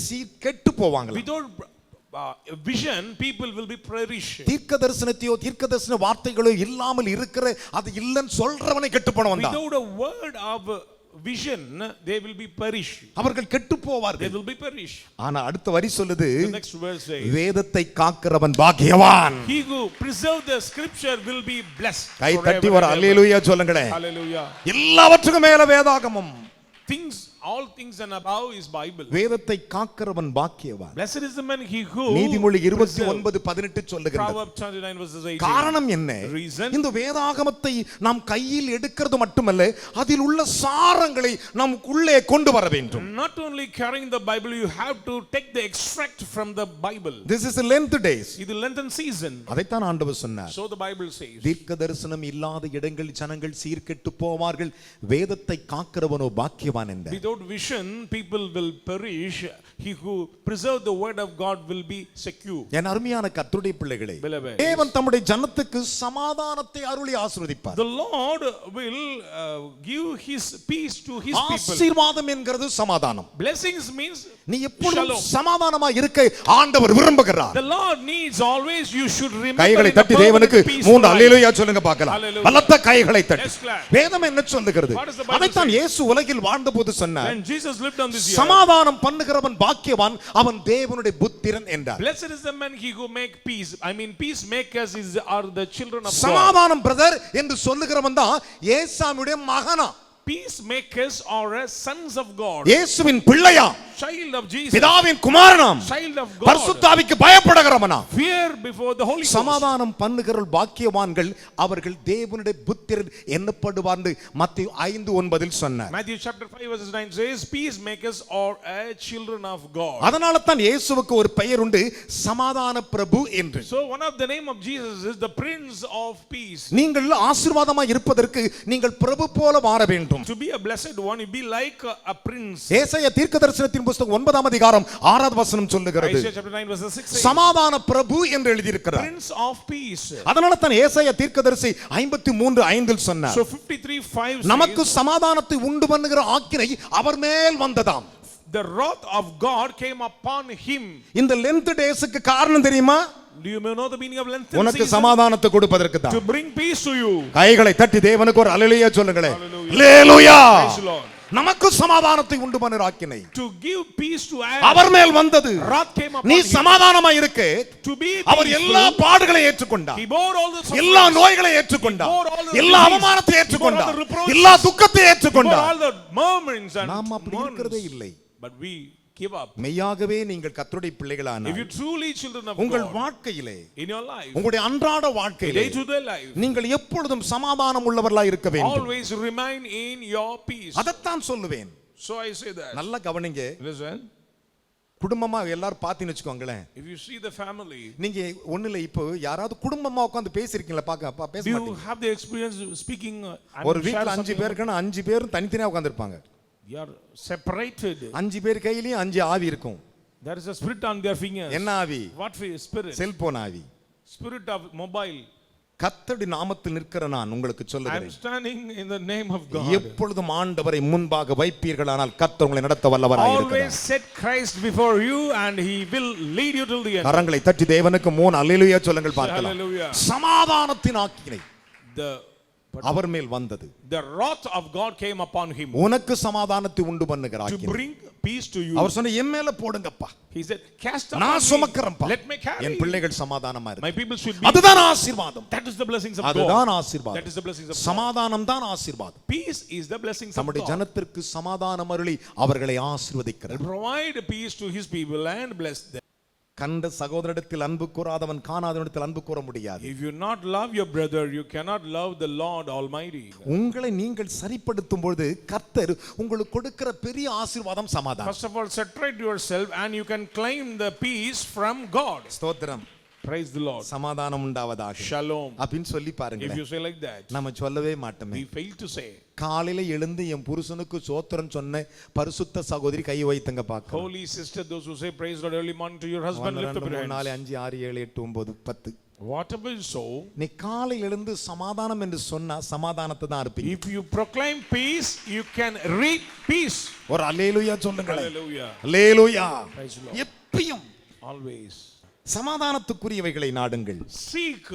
கெட்டு போவாங்க. Without vision, people will be perish. தீர்க்க தரிசனத்தையோ தீர்க்க தரிசன வார்த்தைகளோ இல்லாமல் இருக்கிற அது இல்லன்னு சொல்றவனை கெட்டு போனவன் தான். Without a word of vision, they will be perish. அவர்கள் கெட்டு They போவார்கள். will be perish. ஆனா அடுத்த வரி சொல்லுது, The next verse says, வேதத்தை காக்கிறவன் பாக்கியவான். he who preserve the scripture will be blessed. Guy forever தட்டி ஒரு and ever. அல்லேலூயா சொல்லுங்களேன். Hallelujah. எல்லாவற்றுக்கும் மேல வேதாகமம். Things, all things and above is Bible. வேதத்தை காக்கிறவன் பாக்கியவான். Blessed is the man he who நீதிமொழி preserve. 29:18 சொல்லுகிறது. Proverbs 29 verses 18. காரணம் என்ன? Reason? இந்த வேதாகமத்தை நாம் கையில் எடுக்கிறது மட்டுமல்ல, அதில் உள்ள சாரங்களை நாம் உள்ளே கொண்டு வர வேண்டும். Not only carrying the Bible, you have to take the extract from the Bible. This is a Lent days. இது Lenten season. அதைத்தான் ஆண்டவர் சொன்னார். So the Bible says, தீர்க்க தரிசனம் இல்லாத இடங்களில் ஜனங்கள் சீர்கெட்டு போவார்கள், வேதத்தை காக்கிறவனோ பாக்கியவான் என்றார். without vision, people will perish. He who preserve the word of God will be secure. என் அருமையான கர்த்தருடைய பிள்ளைகளே, Beloved. தேவன் தம்முடைய ஜனத்துக்கு சமாதானத்தை அருளி ஆசீர்வதிப்பார். The Lord will give his peace to his people. ஆசீர்வாதம் என்கிறது சமாதானம். Blessings means நீ எப்பொழுதும் shalom. சமாதானமா இருக்க ஆண்டவர் விரும்புகிறார். The Lord needs always you should remember. கைகளை in the தட்டி தேவனுக்கு permanent peaceful 3 life. அல்லேலூயா சொல்லுங்க பார்க்கலாம். Hallelujah. பலத்த கைகளை தட்டி. Yes, clap. வேதம் என்ன சொல்லுகிறது? What does the Bible அதைத்தான் say? இயேசு உலகில் வாழ்ந்தபோது சொன்னார், When Jesus lived on this earth, சமாதானம் பண்ணுகிறவன் பாக்கியவான், அவன் தேவனுடைய புத்திரன் என்றார். blessed is the man he who make peace. I mean, peacemakers are the children of God. சமாதானம் பிரதர் என்று சொல்லுகிறவன் தான் ஏசாமியுடைய மகனா. peacemakers are as sons of God. இயேசுவின் பிள்ளையா, Child of Jesus. பிதாவின் குமாரனாம், Child of God. பரிசுத்தாவிக்கு பயப்படுகிறவனா, Fear before the Holy Ghost. சமாதானம் பண்ணுகிற பாக்கியவான்கள் அவர்கள் தேவனுடைய புத்திரர் எண்ணப்படுவார்னு மத்தேயு 5:9 சொன்னார். Matthew chapter 5 verse 9 says peacemakers are as children of God. அதனால தான் இயேசுவுக்கு ஒரு பெயர் உண்டு, சமாதான பிரபு என்று. So one of the name of Jesus is the Prince of Peace. நீங்கள் ஆசீர்வாதமாய் இருப்பதற்கு நீங்கள் பிரபு போல மாற வேண்டும். To be a blessed one, you be like a prince. ஏசாயா தீர்க்கதரிசனத்தின் புத்தகம் 9ஆம் அதிகாரம் 6வது வசனம் சொல்லுகிறது, Isaiah chapter 9 verse 6 says, சமாதான பிரபு என்று எழுதியிருக்கிறார். Prince of Peace. அதனால தான் ஏசாயா தீர்க்கதரிசி 53:5 சொன்னார், So 53:5 நமக்கு says, சமாதானத்தை உண்டு பண்ணுகிற ஆக்கினை அவர் மேல் வந்ததாம். the wrath of God came upon him. இந்த லென்த் டேஸ்க்கு காரணம் தெரியுமா? Do you know the meaning of length உனக்கு season? சமாதானத்தை கொடுப்பதற்கு தான். To bring peace to you. கைகளை தட்டி தேவனுக்கு ஒரு அல்லேலூயா சொல்லுங்களேன். Hallelujah. Hallelujah. Praise the Lord. நமக்கு சமாதானத்தை உண்டு பண்ணுகிற ஆக்கினை To give peace to அவர் மேல் வந்தது. wrath came upon நீ him. சமாதானமாய் இருக்க To be அவர் எல்லா peaceful, பாடுகளை ஏற்றுக்கொண்டார், he bore all the எல்லா sufferings. நோய்களை ஏற்றுக்கொண்டார், He bore all the எல்லா disease. அவமானத்தை He bore all ஏற்றுக்கொண்டார், the reproaches. எல்லா துக்கத்தை He bore ஏற்றுக்கொண்டார். all the murmurings and நாம் அப்படி mourns. இருக்கிறதே இல்லை. But we give up. மெய்யாகவே நீங்கள் கர்த்தருடைய If பிள்ளைகளானார், you truly children of உங்கள் God, வாழ்க்கையிலே, in your life, உங்களுடைய அன்றாட வாழ்க்கையிலே day to day life, நீங்கள் எப்பொழுதும் சமாதானம் உள்ளவர்களாய் இருக்க வேண்டும். always remain in your peace. அதைத்தான் சொல்லுவேன். So I say that. நல்லா கவனிங்க. Listen, குடும்பமா எல்லாரும் பாத்தீங்கன்னு வச்சுக்கோங்களேன், if you see the family, நீங்க ஒண்ணுல இப்போ யாராவது குடும்பமா உட்கார்ந்து பேசிருக்கீங்களா? பேச do you மாட்டீங்க. have the experience speaking and ஒரு share வீட்ல 5 something? பேர் இருக்குன்னா 5 பேரும் தனித்தனியா உட்கார்ந்திருப்பாங்க. You are separated. 5 பேர் கையிலயும் 5 ஆவி இருக்கும். There is a spirit on their fingers. என்ன ஆவி? What spirit? செல்போன் ஆவி. Spirit of mobile. கர்த்தருடைய நாமத்தில் நிற்கிற நான் உங்களுக்கு I am சொல்லுகிறேன், standing in the name of God. எப்பொழுதும் ஆண்டவரை முன்பாக வைப்பீர்களானால் கர்த்தர் உங்களை நடத்த வல்லவராய் Always இருக்கிறார். set Christ before you and he will lead you till the end. கரங்களை தட்டி தேவனுக்கு 3 அல்லேலூயா சொல்லுங்கள் பார்க்கலாம். Hallelujah. சமாதானத்தின் ஆக்கினை But அவர் மேல் வந்தது. the wrath of God came upon him உனக்கு சமாதானத்தை உண்டு பண்ணுகிற to ஆக்கினை. bring peace to you. அவர் சொன்ன என் மேல போடுங்கப்பா, He said, cast நான் upon me. சுமக்கிறேன்ப்பா, Let me carry. என் பிள்ளைகள் சமாதானமா My இருக்கு. people should be. அதுதான் ஆசீர்வாதம். That is the blessings of அதுதான் God. ஆசீர்வாதம். That is the blessings of God. சமாதானம் தான் ஆசீர்வாதம். Peace is the blessings of நம்முடைய God. ஜனத்திற்கு சமாதானம் அருளி அவர்களை ஆசீர்வதிக்கிறார். Provide peace to his people and bless them. கண்ட சகோதரனிடத்தில் அன்பு கூறாதவன் காணாதவனிடத்தில் அன்பு கூற முடியாது. If you not love your brother, you cannot love the Lord Almighty. உங்களை நீங்கள் சரிப்படுத்தும் பொழுது கர்த்தர் உங்களுக்கு கொடுக்கிற பெரிய ஆசீர்வாதம் சமாதானம். First of all, separate yourself and you can claim the peace from God. ஸ்தோத்திரம். Praise the Lord. சமாதானம் உண்டாவதாக. Shalom. அப்படின்னு சொல்லி பாருங்க. If you say like that, நம்ம சொல்லவே மாட்டோமே. we fail to say. காலையில எழுந்து என் புருஷனுக்கு சோத்திரம் சொன்ன பரிசுத்த சகோதரி கை வைத்தங்க பார்க்க. Holy sister, those who say praise God early morning to your husband, lift up your 4 hands. 5 6 7 8 9 10. Whatever you sow, நீ காலையில எழுந்து சமாதானம் என்று சொன்னா சமாதானத்தை தான் இருப்பீங்க. if you proclaim peace, you can reap peace. ஒரு அல்லேலூயா சொல்லுங்களேன். Hallelujah. Hallelujah. Praise the Lord. எப்பயும் Always சமாதானத்துக்குரியவைகளை நாடுங்கள். seek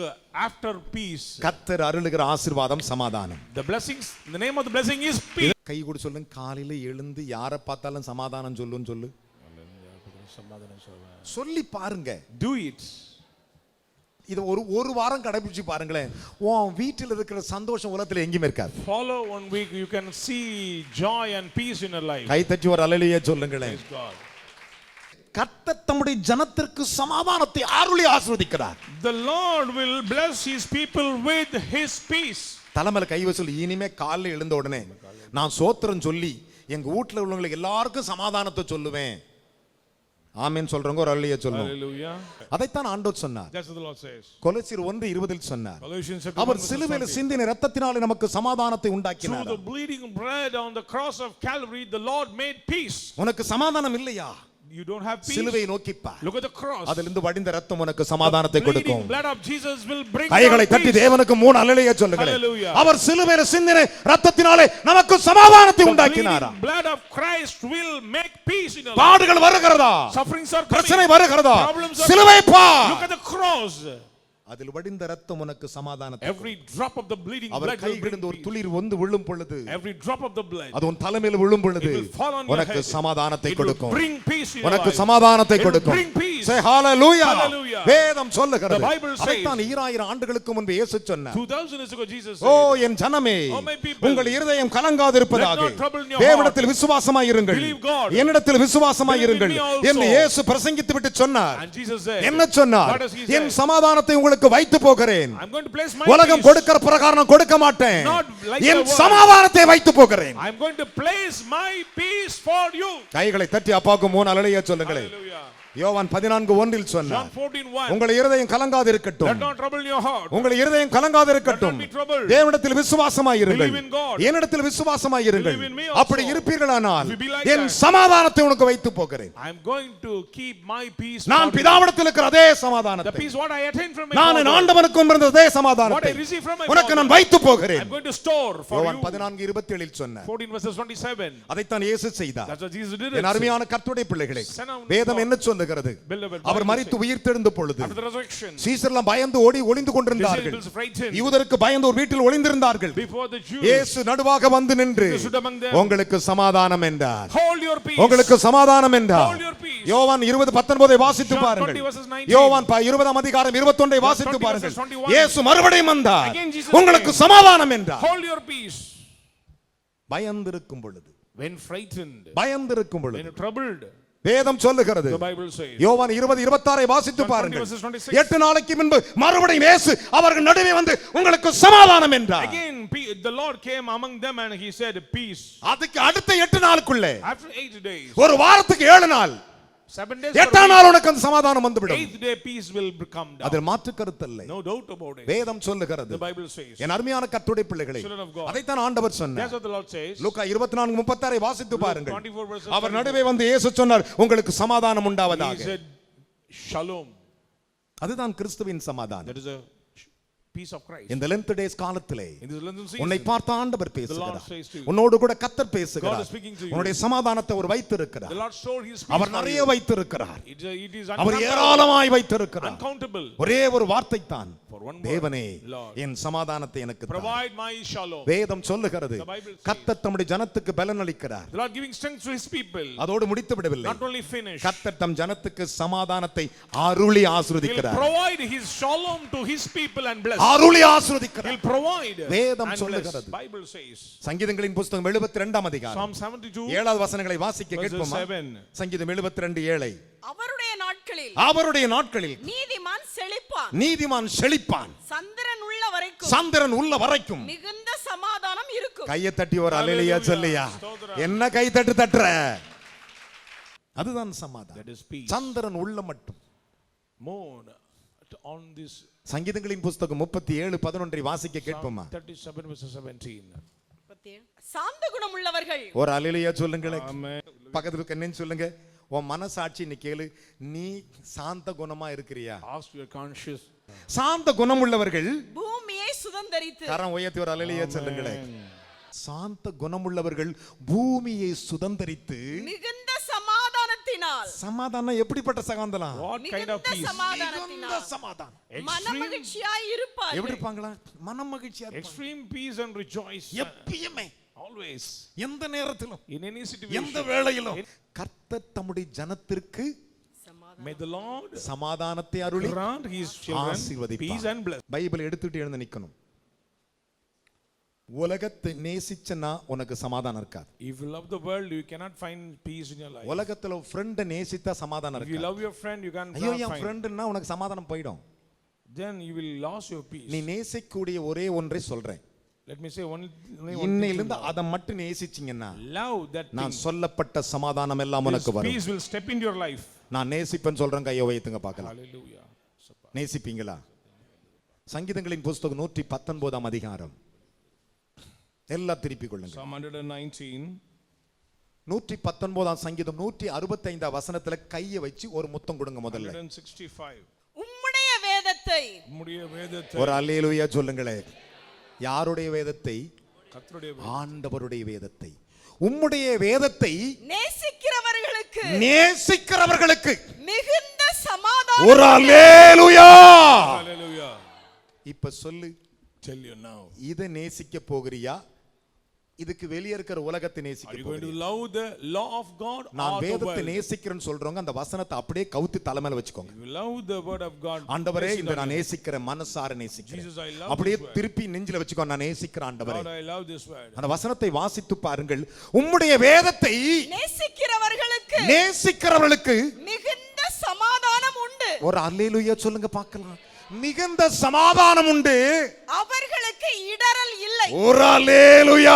after peace. கர்த்தர் அருளுகிற ஆசீர்வாதம் சமாதானம். The blessings, the name of the blessing is peace. கை கூட சொல்லுங்க, காலையில எழுந்து யாரை பார்த்தாலும் சமாதானம் சொல்லுன்னு சொல்லு. சொல்லி பாருங்க. Do it. இது ஒரு வாரம் கடைபிடிச்சு பாருங்களேன், உன் வீட்டில் இருக்கிற சந்தோஷம் உலகத்துல எங்கேயுமே இருக்காது. Follow 1 week, you can see joy and peace in your life. கை தட்டி ஒரு அல்லேலூயா சொல்லுங்களேன். Praise God. கர்த்தர் தம்முடைய ஜனத்திற்கு சமாதானத்தை அருளி ஆசீர்வதிக்கிறார். The Lord will bless his people with his peace. தலைமையில கை வச்சு இனிமே காலைல எழுந்த உடனே நான் சோத்திரம் சொல்லி எங்க வீட்டுல உள்ளவங்களுக்கு எல்லாருக்கும் சமாதானத்தை சொல்லுவேன். ஆமென் சொல்றவங்க ஒரு அல்லேலூயா சொல்லுங்க. Hallelujah. அதைத்தான் ஆண்டவர் சொன்னார். That's what the Lord says. கொலோசியர் 1:20 சொன்னார், Colossians chapter 1 அவர் verse சிலுவையில் 20. சிந்தின இரத்தத்தினாலே நமக்கு சமாதானத்தை Through உண்டாக்கினார். the bleeding bread on the cross of Calvary, the Lord made peace. உனக்கு சமாதானம் இல்லையா? You don't have peace. சிலுவையை நோக்கி பார். Look at the cross. அதிலிருந்து வடிந்த இரத்தம் உனக்கு சமாதானத்தை Bleeding கொடுக்கும். blood of Jesus will bring கைகளை down தட்டி peace. தேவனுக்கு 3 அல்லேலூயா சொல்லுங்களேன். Hallelujah. அவர் சிலுவையில் சிந்தின இரத்தத்தினாலே நமக்கு சமாதானத்தை The உண்டாக்கினார். bleeding blood of Christ will make peace in your life. பாடுகள் வருகிறதா? Sufferings are பிரச்சனை coming. வருகிறதா? Problems are சிலுவை coming. Bar. Look at the cross. அதில் வடிந்த ரத்தம் உனக்கு சமாதானத்தை Every drop of the bleeding our blood will bring கையிலிருந்து ஒரு peace. துளிர் வந்து விழும் பொழுது Every drop of the blood அது உன் தலைமையில் விழும் பொழுது It will fall on your உனக்கு head. சமாதானத்தை It will கொடுக்கும் bring peace in your உனக்கு life. சமாதானத்தை It will கொடுக்கும் bring peace. Say hallelujah. Hallelujah. வேதம் சொல்லுகிறது The Bible says- அதைத்தான் 2000 ஆண்டுகளுக்கு முன்பு இயேசு சொன்னார் 2000 years ago Jesus ஓ said, என் ஜனமே Oh, my people, உங்கள் இருதயம் கலங்காதிருப்பதாக let not trouble in your தேவனிடத்தில் விசுவாசமாய் இருங்கள் Believe God. என்னிடத்தில் விசுவாசமாய் Believe in இருங்கள் me also. என்று இயேசு பிரசங்கித்து விட்டு சொன்னார் and Jesus said, என்ன சொன்னார் What does he say? என் சமாதானத்தை உங்களுக்கு வைத்து போகிறேன் I'm going to place my உலகம் peace. கொடுக்கிற பிரகாரம் நான் கொடுக்க மாட்டேன் Not like N the world. சமாதானத்தை வைத்து போகிறேன் I'm going to place my peace for you. கைகளை தட்டி அப்பாவுக்கு 3 அலலையா சொல்லுங்களேன் Hallelujah. யோவான் 14:1 John சொன்னார் 14:1. உங்கள் இருதயம் கலங்காது Let இருக்கட்டும் not trouble your heart. உங்கள் இருதயம் கலங்காது இருக்கட்டும் Let not be troubled. தேவனிடத்தில் விசுவாசமாய் இருங்கள் Believe in God. என்னிடத்தில் விசுவாசமாய் இருங்கள் Believe in me also. அப்படி இருப்பீர்களானால் If you be like N that. சமாதானத்தை உனக்கு வைத்து போகிறேன் I'm going to keep my peace. நான் for you. பிதாவிடத்தில் இருக்கிற அதே The சமாதானத்தை peace what I attained from my நான் என் Father, ஆண்டவனுக்கு இருந்த அதே what சமாதானத்தை I received from my உனக்கு Father, நான் வைத்து போகிறேன் I'm going to store for யோவான் you. 14:27 சொன்னார் 14 verses 27. அதைத்தான் இயேசு செய்தார் That's what Jesus did. என் அருமையான கர்த்தருடைய பிள்ளைகளே Son of வேதம் God. என்ன சொல்லுகிறது Beloved, அவர் Bible மரித்து says, உயிர்த்தெழுந்த பொழுது after the resurrection, சீசர்லாம் பயந்து ஓடி ஒளிந்து கொண்டிருந்தார்கள் disciples frightened. யூதருக்கு பயந்து ஒரு வீட்டில் ஒளிந்திருந்தார்கள் Before the Jews, இயேசு நடுவாக வந்து நின்று Jesus stood among them. உங்களுக்கு சமாதானம் என்றார் hold your peace. உங்களுக்கு சமாதானம் என்றார் Hold your peace. யோவான் 20:19 வாசித்து John பாருங்கள் 20 verses 19. யோவான் 20 அதிகாரம் 21 வாசித்து 20 பாருங்கள் verses 21. இயேசு மறுபடியும் வந்தார் Again Jesus உங்களுக்கு came. சமாதானம் என்றார் Hold your peace. பயந்திருக்கும் பொழுது When frightened, பயந்திருக்கும் when பொழுது troubled, வேதம் சொல்லுகிறது the Bible says. யோவான் 20:26 வாசித்து John 20 பாருங்கள் verses 26. 8 நாளைக்கு முன்பு மறுபடியும் இயேசு அவர்கள் நடுவே வந்து உங்களுக்கு சமாதானம் என்றார் Again, the Lord came among them and he said, peace. அதுக்கு அடுத்த 8 நாளுக்குள்ளே After 8 days, ஒரு வாரத்துக்கு 7 நாள் 7 days, 8ஆம் நாள் உனக்கு அந்த சமாதானம் வந்துவிடும் 8th day peace will come down. அதில் மாற்று கருத்தில்லை No doubt about it. வேதம் சொல்லுகிறது The Bible says. என் அருமையான கர்த்தருடைய பிள்ளைகளே Children of God. அதைத்தான் ஆண்டவர் That's சொன்னார் what the Lord says. லூக்கா 24:36 வாசித்து பாருங்கள் 24 verses அவர் 34. நடுவே வந்து இயேசு சொன்னார் உங்களுக்கு சமாதானம் He உண்டாவதாக said, shalom. அதுதான் கிறிஸ்துவின் சமாதானம் That is a peace of Christ. இந்த லென்த் டேஸ் காலத்திலே In this Lenten உன்னை season, பார்த்த ஆண்டவர் the Lord பேசுகிறார் says to you, உன்னோடு கூட கர்த்தர் God பேசுகிறார் is speaking to you. உன்னுடைய சமாதானத்தை அவர் The வைத்திருக்கிறார் Lord stored his peace our for நிறைய you. வைத்திருக்கிறார் It is அவர் uncountable. ஏராளமாய் வைத்திருக்கிறார் Uncountable. ஒரே ஒரு வார்த்தை தான் For one word, தேவனே Lord, என் சமாதானத்தை எனக்கு தாரும். provide my shalom. வேதம் சொல்லுகிறது The Bible says. கர்த்தர் தம்முடைய ஜனத்துக்கு பலன் அளிக்கிறார் The Lord giving strength to his people. அதோடு முடித்து விடவில்லை Not only finish, கர்த்தர் தம் ஜனத்துக்கு சமாதானத்தை அருளி he'll ஆசீர்வதிக்கிறார் provide his shalom to his people and bless. அருளி ஆசீர்வதிக்கிறார் He'll provide வேதம் and bless. சொல்லுகிறது. Bible says. சங்கீதங்களின் புத்தகம் 72ஆம் அதிகாரம் Psalm 72 7வது வசனங்களை வாசிக்க verses கேட்போமா 7. சங்கீதம் 72:7 அவருடைய நாட்களில் அவருடைய நாட்களில் நீதிமான் செழிப்பான் நீதிமான் செழிப்பான் சந்திரன் உள்ள வரைக்கும் சந்திரன் உள்ள வரைக்கும் மிகுந்த சமாதானம் இருக்கும் கையை தட்டி ஒரு அல்லேலூயா Hallelujah. சொல்லியா ஸ்தோத்திரம். என்ன கை தட்டு தட்டுற அதுதான் சமாதானம் That is peace. சந்திரன் உள்ள மட்டும் Mourn on this சங்கீதங்களின் புத்தகம் 37:11 வாசிக்க கேட்போமா 37 verses 17. சாந்த குணம் உள்ளவர்கள் ஒரு அல்லேலூயா சொல்லுங்களேன் Amen. பக்கத்துல இருக்க என்னன்னு சொல்லுங்க உன் மனசாட்சி நீ கேளு நீ சாந்த குணமா இருக்கிறியா Ask your conscience. சாந்த குணம் உள்ளவர்கள் பூமியை சுதந்தரித்து கரம் உயர்த்தி ஒரு அல்லேலூயா சொல்லுங்களேன் சாந்த குணமுள்ளவர்கள் பூமியை சுதந்தரித்து மிகுந்த சமாதானத்தினால் சமாதானம் எப்படிப்பட்ட சகாந்தலாம் What kind of மிகுந்த peace? சமாதானத்தினால் சமாதானம் மனமகிழ்ச்சியாய் இருப்பார்கள் எப்படி இருப்பாங்களா மனம் மகிழ்ச்சியா இருப்பாங்க. Extreme peace and rejoice. எப்பயுமே Always. எந்த நேரத்திலும் In any situation. எந்த வேளையிலும் கர்த்தர் தம்முடைய ஜனத்திற்கு May the Lord சமாதானத்தை அருளி grant his children ஆசீர்வதிப்பார். peace and bless. பைபிள் எடுத்துட்டு எழுந்து நிக்கணும் உலகத்தை நேசிச்சனா உனக்கு சமாதானம் இருக்காது If you love the world, you cannot find peace in your life. உலகத்துல ஃப்ரெண்ட நேசித்தா சமாதானம் If you இருக்காது love your friend, you can't ஐயோ என் find. ஃப்ரெண்டுன்னா உனக்கு சமாதானம் போயிடும் Then you will lose your peace. நீ நேசிக்கக்கூடிய ஒரே ஒன்றை சொல்றேன் Let me say only one இன்னையிலிருந்து thing. அதை மட்டும் நேசிச்சீங்கன்னா Love that நான் thing. சொல்லப்பட்ட சமாதானம் எல்லாம் This உனக்கு வரும் peace will step into your life. நான் நேசிப்பேன்னு சொல்றேன் கையை உயர்த்துங்க பார்க்கலாம் Hallelujah. நேசிப்பீங்களா சங்கீதங்களின் புஸ்தகம் 119ஆம் அதிகாரம் எல்லாம் திருப்பிக் கொள்ளுங்க Psalm 119. 119ஆம் சங்கீதம் 165ஆம் வசனத்துல கையை வச்சு ஒரு முத்தம் கொடுங்க முதல்ல 165. உம்முடைய வேதத்தை உம்முடைய வேதத்தை ஒரு அல்லேலூயா சொல்லுங்களே யாருடைய வேதத்தை கர்த்தருடைய ஆண்டவருடைய வேதத்தை உம்முடைய வேதத்தை நேசிக்கிறவர்களுக்கு நேசிக்கிறவர்களுக்கு மிகுந்த சமாதானம் ஒரு அல்லேலூயா Hallelujah. இப்ப சொல்லு, Tell you now. இதை நேசிக்க போகிறியா, இதுக்கு வெளியே இருக்கிற உலகத்தை Are நேசிக்க you going to போகிறியா? love the law of God நான் or the வேதத்தை world? நேசிக்கிறேன்னு சொல்றவங்க அந்த வசனத்தை அப்படியே கவுத்தி தலைமையில வச்சுக்கோங்க. You love the word of God. ஆண்டவரே, Place it இந்த on நான் you. நேசிக்கிற மனசார நேசிக்கிறேன். Jesus, I love அப்படியே this word. திருப்பி நெஞ்சில வச்சுக்கோ, நான் நேசிக்கிறேன் ஆண்டவரே. Lord, I love this word. அந்த வசனத்தை வாசித்து பாருங்கள். உம்முடைய வேதத்தை நேசிக்கிறவர்களுக்கு நேசிக்கிறவர்களுக்கு மிகுந்த சமாதானம் உண்டு. ஒரு அல்லேலூயா சொல்லுங்க பார்க்கலாம். மிகுந்த சமாதானம் உண்டு, அவர்களுக்கு இடறல் இல்லை. ஒரு அல்லேலூயா,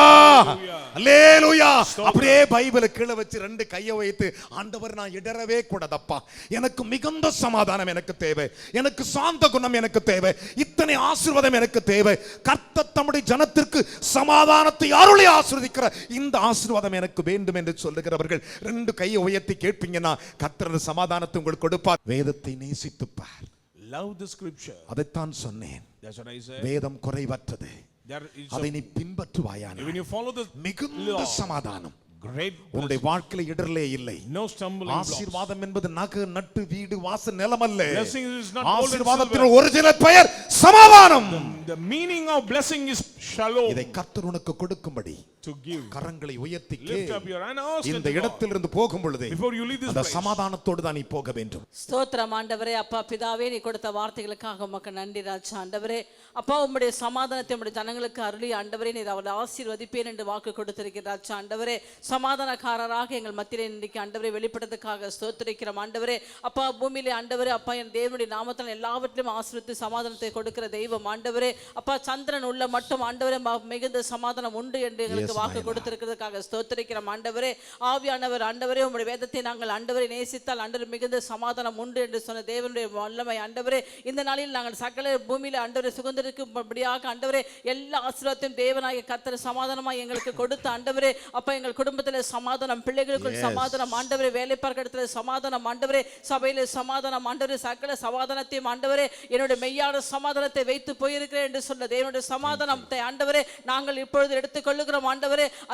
அல்லேலூயா. அப்படியே பைபிளை கீழே வச்சு ரெண்டு கையை வைத்து, ஆண்டவர் நான் இடறவே கூடாதப்பா, எனக்கு மிகுந்த சமாதானம் எனக்கு தேவை, எனக்கு சாந்த குணம் எனக்கு தேவை, இத்தனை ஆசீர்வாதம் எனக்கு தேவை. கர்த்தர் தம்முடைய ஜனத்திற்கு சமாதானத்தை அருளி ஆசீர்வதிக்கிற இந்த ஆசீர்வாதம் எனக்கு வேண்டும் என்று சொல்லுகிறவர்கள் ரெண்டு கையை உயர்த்தி கேட்பீங்கன்னா கர்த்தர் சமாதானத்தை உங்களுக்கு கொடுப்பார். வேதத்தை நேசித்துப்பார். Love the scripture. அதைத்தான் சொன்னேன். That's what I said. வேதம் குறைவற்றது, There is அதை நீ பின்பற்றுவாயான when you follow the மிகுந்த law, சமாதானம். great உன்னுடைய வாழ்க்கையில இடர்லே இல்லை. no stumbling blocks. ஆசீர்வாதம் என்பது நகை நட்டு வீடு வாசல் நிலம் அல்ல. Blessing is not gold and ஆசீர்வாதத்தின் silver. ஒரிஜினல் பெயர் சமாதானம். The meaning of blessing is shalom. இதை கர்த்தர் உனக்கு கொடுக்கும்படி To give. கரங்களை உயர்த்தி Lift up your hand and ask இந்த unto God. இடத்திலிருந்து போகும் பொழுது Before you leave this அந்த place. சமாதானத்தோடு தான் நீ போக வேண்டும். ஸ்தோத்திரம் ஆண்டவரே. அப்பா பிதாவே, நீ கொடுத்த வார்த்தைகளுக்காக உமக்கு நன்றி ராஜா. ஆண்டவரே அப்பா, உம்முடைய சமாதானத்தை உம்முடைய ஜனங்களுக்கு அருளி ஆண்டவரே நீர் அவளை ஆசீர்வதிப்பேன் என்று வாக்கு கொடுத்திருக்கிறார் ராஜா. ஆண்டவரே சமாதானக்காரராக எங்கள் மத்தியிலே இன்றைக்கு ஆண்டவரே வெளிப்பட்டதுக்காக ஸ்தோத்திரிக்கிறோம் ஆண்டவரே. அப்பா பூமியிலே ஆண்டவரே அப்பா என் தேவனுடைய நாமத்தில் எல்லாவற்றிலும் ஆசீர்வதித்து சமாதானத்தை கொடுக்கிற தெய்வம் ஆண்டவரே. அப்பா சந்திரன் உள்ள மட்டும் ஆண்டவரே மிகுந்த சமாதானம் உண்டு என்று எங்களுக்கு வாக்கு கொடுத்திருக்கிறதுக்காக ஸ்தோத்திரிக்கிறோம் ஆண்டவரே. ஆவியானவர் ஆண்டவரே, உம்முடைய வேதத்தை நாங்கள் ஆண்டவரை நேசித்தால் ஆண்டவர் மிகுந்த சமாதானம் உண்டு என்று சொன்ன தேவனுடைய வல்லமை ஆண்டவரே. இந்த நாளில் நாங்கள் சகல பூமியில ஆண்டவரை சுதந்திரிக்கும்படியாக ஆண்டவரே எல்லா ஆசீர்வாதத்தையும் தேவனாகிய கர்த்தர் சமாதானமாய் எங்களுக்கு கொடுத்த ஆண்டவரே. அப்பா எங்கள் குடும்பத்தில் சமாதானம், பிள்ளைகளுக்குள் சமாதானம் ஆண்டவரே, வேலை பார்க்க இடத்துல சமாதானம் ஆண்டவரே, சபையில சமாதானம் ஆண்டவரே, சகல சமாதானத்தையும் ஆண்டவரே, என்னுடைய மெய்யான சமாதானத்தை வைத்து போயிருக்கிறேன் என்று சொன்ன தேவனுடைய சமாதானத்தை ஆண்டவரே நாங்கள் இப்பொழுது எடுத்துக்கொள்ளுகிறோம் ஆண்டவரே.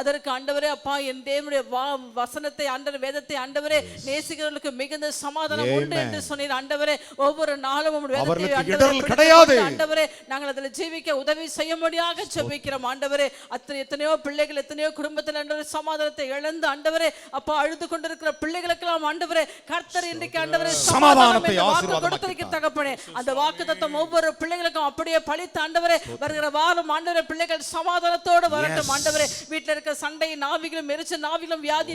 அதற்கு ஆண்டவரே அப்பா என் தேவனுடைய வசனத்தை ஆண்டவர் வேதத்தை ஆண்டவரே நேசிக்கிறவர்களுக்கு மிகுந்த சமாதானம் உண்டு என்று சொன்னீர் ஆண்டவரே. ஒவ்வொரு நாளும் உம்முடைய வேதத்தை ஆண்டவரே நாங்கள் அதில் ஜீவிக்க உதவி செய்யும்படியாக ஜெபிக்கிறோம் ஆண்டவரே. எத்தனையோ பிள்ளைகள் எத்தனையோ குடும்பத்தில் ஆண்டவரே சமாதானத்தை இழந்து ஆண்டவரே அப்பா அழுது கொண்டிருக்கிற பிள்ளைகளுக்கெல்லாம் ஆண்டவரே கர்த்தர் இன்றைக்கு ஆண்டவரே சமாதானத்தை கொடுத்திருக்கிற தகப்பனே. அந்த வாக்குத்தத்தம் ஒவ்வொரு பிள்ளைகளுக்கும் அப்படியே பழித்து ஆண்டவரே வருகிற வாரம் ஆண்டவரே பிள்ளைகள் சமாதானத்தோடு வரட்டும் ஆண்டவரே. வீட்டில் இருக்க சண்டை நாவிகளும் எரிச்ச நாவிகளும் வியாதி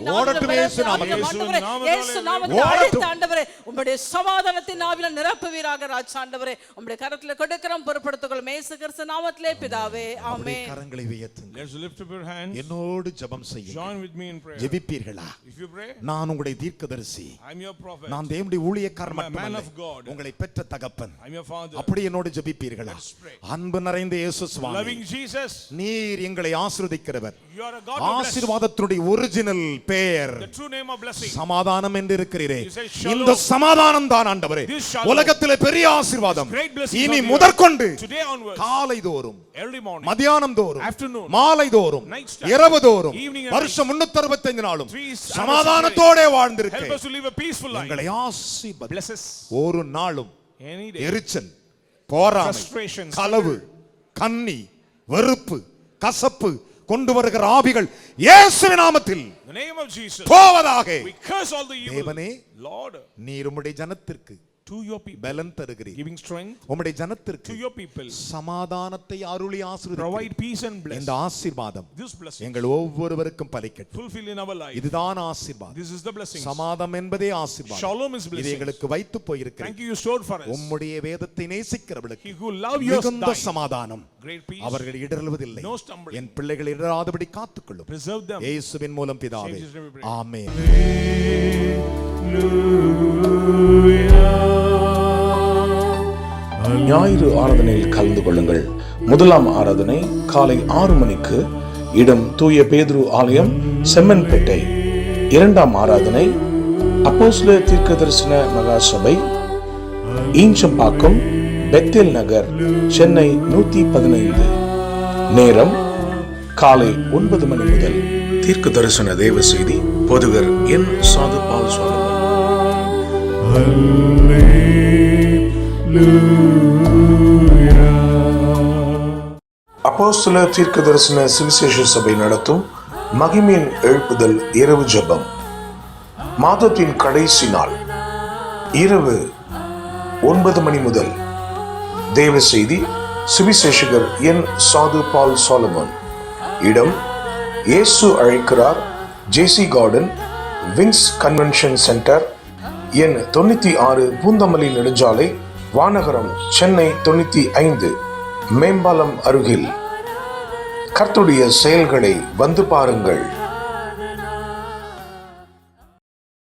ஆண்டவரே உம்முடைய சமாதானத்தின் நாவிலும் நிரப்புவீராக ராஜா. ஆண்டவரே உம்முடைய கரத்தில் கொடுக்கிறோம், பொறுப்படுத்துகிறோம் இயேசு கிறிஸ்து நாமத்திலே பிதாவே ஆமென். கரங்களை உயர்த்துங்கள். Let's lift up your hands. என்னோடு ஜெபம் செய்யுங்கள். Join with me in prayer. ஜெபிப்பீர்களா? If you pray, நான் உங்களுடைய தீர்க்கதரிசி, I'm your prophet. நான் தேவனுடைய ஊழியக்காரன் I'm a man மட்டுமல்ல, of God. உங்களை பெற்ற தகப்பன். I'm your father. அப்படி என்னோடு ஜெபிப்பீர்களா? Let's pray. அன்பு நிறைந்த இயேசு சுவாமி, Loving Jesus, நீர் எங்களை ஆசீர்வதிக்கிறவர். you are a God of blessing. ஆசீர்வாதத்தினுடைய ஒரிஜினல் பெயர் The true name of blessing. சமாதானம் என்று இருக்கிறீரே. You say shalom. இந்த சமாதானம் தான் ஆண்டவரே This shalom. உலகத்திலே பெரிய ஆசீர்வாதம். Great blessings இனி of the முதற்கொண்டு earth. Today onwards, காலை தோறும், early morning, மதியானம் தோறும், afternoon, மாலை தோறும், night time, இரவு தோறும், evening and வருஷம் 365 நாளும் 365 சமாதானத்தோட help வாழ்ந்திருக்க us to live a peaceful life. எங்களை ஆசீர்வதி. Bless us ஒரு நாளும் any day. எரிச்சல், பொறாமை, Frustration, களவு, கண்ணி, வெறுப்பு, கசப்பு கொண்டு வருகிற ஆவிகள் இயேசுவின் நாமத்தில் In the name of Jesus, போவதாக. we curse all the evil. தேவனே, Lord, நீர் உம்முடைய ஜனத்திற்கு to your people, பலன் தருகிறீர். giving strength உம்முடைய to ஜனத்திற்கு your people, சமாதானத்தை அருளி ஆசீர்வதிக்கிறீர். provide peace and bless. இந்த ஆசீர்வாதம் This blessing எங்கள் ஒவ்வொருவருக்கும் பலிக்கட்டும். fulfill in our life. இதுதான் ஆசீர்வாதம். This is the blessing. சமாதானம் என்பதே ஆசீர்வாதம். Shalom is இது blessing. எங்களுக்கு வைத்து போயிருக்கிறது. Thank you, you stored for us. உம்முடைய வேதத்தை நேசிக்கிறவர்களுக்கு He who love your மிகுந்த dying, சமாதானம். great peace, அவர்கள் இடறுவதில்லை. no stumbling. என் பிள்ளைகள் இடராதபடி காத்துக்கொள்ளும். Preserve them. இயேசுவின் மூலம் பிதாவே Jesus' name we pray. ஆமென். ஞாயிறு ஆராதனையில் கலந்து கொள்ளுங்கள். முதலாம் ஆராதனை காலை 6 மணிக்கு, இடம் தூய பேதுரு ஆலயம், செம்மன்பேட்டை. இரண்டாம் ஆராதனை அப்போஸ்தலர் தீர்க்கதரிசன மகா சபை, ஈஞ்சம்பாக்கம், பெத்தேல் நகர், சென்னை 115. நேரம் காலை 9 மணி முதல். தீர்க்க தரிசன தேவ செய்தி போதகர் என் சாது பால் சுவாமி. Hallelujah. அப்போஸ்தலர் தீர்க்கதரிசன சுவிசேஷ சபை நடத்தும் மகிமையின் எழுப்புதல் இரவு ஜெபம். மாதத்தின் கடைசி நாள் இரவு 9 மணி முதல். தேவ செய்தி சுவிசேஷகர் என் சாது பால் சாலமன். இடம் இயேசு அழைக்கிறார், ஜேசி கார்டன், விங்ஸ் கன்வென்ஷன் சென்டர், எண் 96, பூந்தமல்லி நெடுஞ்சாலை, வானகரம், சென்னை 95, மேம்பாலம் அருகில். கர்த்தருடைய செயல்களை வந்து பாருங்கள்.